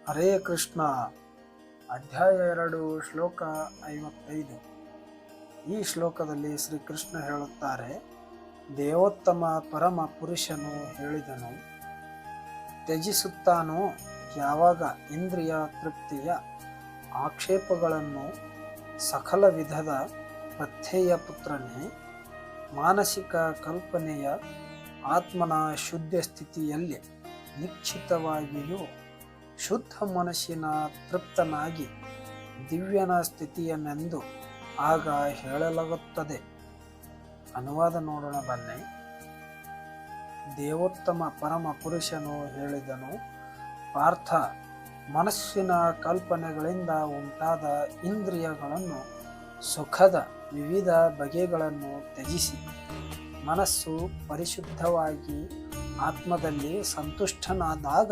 ಹರೇ ಕೃಷ್ಣ. ಅಧ್ಯಾಯ 2 ಶ್ಲೋಕ 55. ಈ ಶ್ಲೋಕದಲ್ಲಿ ಶ್ರೀಕೃಷ್ಣ ಹೇಳುತ್ತಾರೆ, ದೇವೋತ್ತಮ ಪರಮ ಪುರುಷನು ಹೇಳಿದನು, ತ್ಯಜಿಸುತ್ತಾನೋ ಯಾವಾಗ ಇಂದ್ರಿಯ ತೃಪ್ತಿಯ ಆಕ್ಷೇಪಗಳನ್ನು ಸಕಲ ವಿಧದ ಪ್ರತ್ಯಯ ಪುತ್ರನೇ, ಮಾನಸಿಕ ಕಲ್ಪನೆಯ ಆತ್ಮನ ಶುದ್ಧ ಸ್ಥಿತಿಯಲ್ಲಿ ನಿಶ್ಚಿತವಾಗಿಯೂ ಶುದ್ಧ ಮನಸ್ಸಿನ ತೃಪ್ತನಾಗಿ ದಿವ್ಯನ ಸ್ಥಿತಿಯನ್ನೆಂದು ಆಗ ಹೇಳಲಾಗುತ್ತದೆ. ಅನುವಾದ ನೋಡೋಣ ಬನ್ನಿ. ದೇವೋತ್ತಮ ಪರಮ ಪುರುಷನು ಹೇಳಿದನು, ಪಾರ್ಥ, ಮನಸ್ಸಿನ ಕಲ್ಪನೆಗಳಿಂದ ಉಂಟಾದ ಇಂದ್ರಿಯಗಳನ್ನು ಸುಖದ ವಿವಿಧ ಬಗೆಗಳನ್ನು ತ್ಯಜಿಸಿ ಮನಸ್ಸು ಪರಿಶುದ್ಧವಾಗಿ ಆತ್ಮದಲ್ಲಿ ಸಂತುಷ್ಟನಾದಾಗ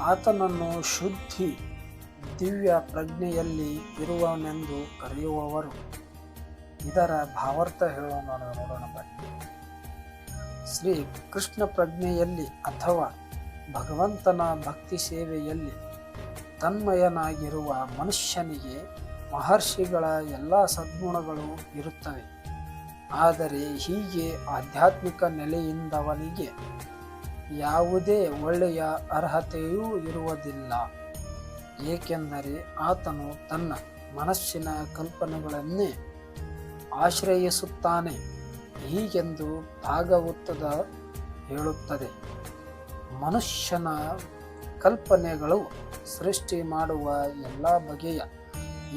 ಆತನನ್ನು ಶುದ್ಧಿ ದಿವ್ಯ ಪ್ರಜ್ಞೆಯಲ್ಲಿ ಇರುವನೆಂದು ಕರೆಯುವವರು. ಇದರ ಭಾವಾರ್ಥ ನೋಡೋಣ ಬನ್ನಿ. ಶ್ರೀ ಕೃಷ್ಣ ಪ್ರಜ್ಞೆಯಲ್ಲಿ ಅಥವಾ ಭಗವಂತನ ಭಕ್ತಿ ಸೇವೆಯಲ್ಲಿ ತನ್ಮಯನಾಗಿರುವ ಮನುಷ್ಯನಿಗೆ ಮಹರ್ಷಿಗಳ ಎಲ್ಲ ಸದ್ಗುಣಗಳು ಇರುತ್ತವೆ. ಆದರೆ ಹೀಗೆ ಆಧ್ಯಾತ್ಮಿಕ ನೆಲೆಯಿಂದವನಿಗೆ ಯಾವುದೇ ಒಳ್ಳೆಯ ಅರ್ಹತೆಯೂ ಇರುವುದಿಲ್ಲ. ಏಕೆಂದರೆ ಆತನು ತನ್ನ ಮನಸ್ಸಿನ ಕಲ್ಪನೆಗಳನ್ನೇ ಆಶ್ರಯಿಸುತ್ತಾನೆ. ಹೀಗೆಂದು ಭಾಗವತದ ಹೇಳುತ್ತದೆ. ಮನುಷ್ಯನ ಕಲ್ಪನೆಗಳು ಸೃಷ್ಟಿ ಮಾಡುವ ಎಲ್ಲ ಬಗೆಯ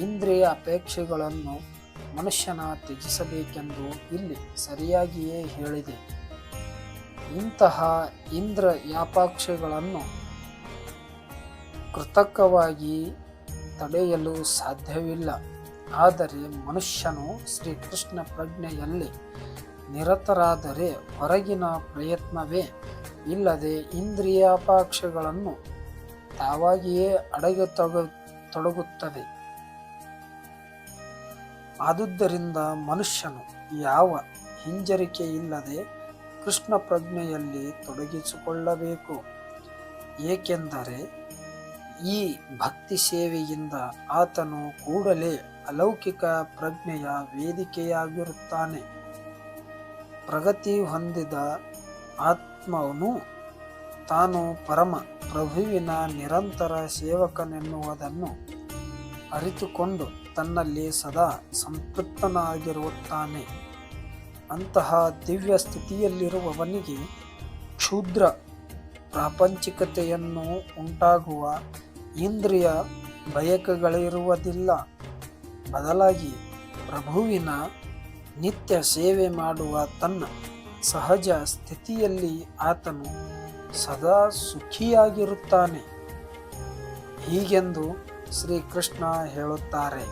ಇಂದ್ರಿಯ ಅಪೇಕ್ಷೆಗಳನ್ನು ಮನುಷ್ಯನ ತ್ಯಜಿಸಬೇಕೆಂದು ಇಲ್ಲಿ ಸರಿಯಾಗಿಯೇ ಹೇಳಿದೆ. ಇಂತಹ ಇಂದ್ರಿಯಾಪೇಕ್ಷೆಗಳನ್ನು ಕೃತಕವಾಗಿ ತಡೆಯಲು ಸಾಧ್ಯವಿಲ್ಲ. ಆದರೆ ಮನುಷ್ಯನು ಶ್ರೀಕೃಷ್ಣ ಪ್ರಜ್ಞೆಯಲ್ಲಿ ನಿರತರಾದರೆ ಹೊರಗಿನ ಪ್ರಯತ್ನವೇ ಇಲ್ಲದೆ ಇಂದ್ರಿಯಾಪೇಕ್ಷೆಗಳನ್ನು ತಾವಾಗಿಯೇ ತೊಡಗುತ್ತವೆ. ಆದುದರಿಂದ ಮನುಷ್ಯನು ಯಾವ ಹಿಂಜರಿಕೆ ಇಲ್ಲದೆ ಕೃಷ್ಣ ಪ್ರಜ್ಞೆಯಲ್ಲಿ ತೊಡಗಿಸಿಕೊಳ್ಳಬೇಕು. ಏಕೆಂದರೆ ಈ ಭಕ್ತಿ ಸೇವೆಯಿಂದ ಆತನು ಕೂಡಲೇ ಅಲೌಕಿಕ ಪ್ರಜ್ಞೆಯ ವೇದಿಕೆಯಾಗಿರುತ್ತಾನೆ. ಪ್ರಗತಿ ಹೊಂದಿದ ಆತ್ಮನು ತಾನು ಪರಮ ಪ್ರಭುವಿನ ನಿರಂತರ ಸೇವಕನೆನ್ನುವುದನ್ನು ಅರಿತುಕೊಂಡು ತನ್ನಲ್ಲಿ ಸದಾ ಸಂತೃಪ್ತನಾಗಿರುತ್ತಾನೆ. ಅಂತಹ ದಿವ್ಯ ಸ್ಥಿತಿಯಲ್ಲಿರುವವನಿಗೆ ಕ್ಷುದ್ರ ಪ್ರಾಪಂಚಿಕತೆಯನ್ನು ಉಂಟಾಗುವ ಇಂದ್ರಿಯ ಬಯಕೆಗಳಿರುವುದಿಲ್ಲ. ಬದಲಾಗಿ ಪ್ರಭುವಿನ ನಿತ್ಯ ಸೇವೆ ಮಾಡುವ ತನ್ನ ಸಹಜ ಸ್ಥಿತಿಯಲ್ಲಿ ಆತನು ಸದಾ ಸುಖಿಯಾಗಿರುತ್ತಾನೆ. ಹೀಗೆಂದು ಶ್ರೀಕೃಷ್ಣ ಹೇಳುತ್ತಾರೆ.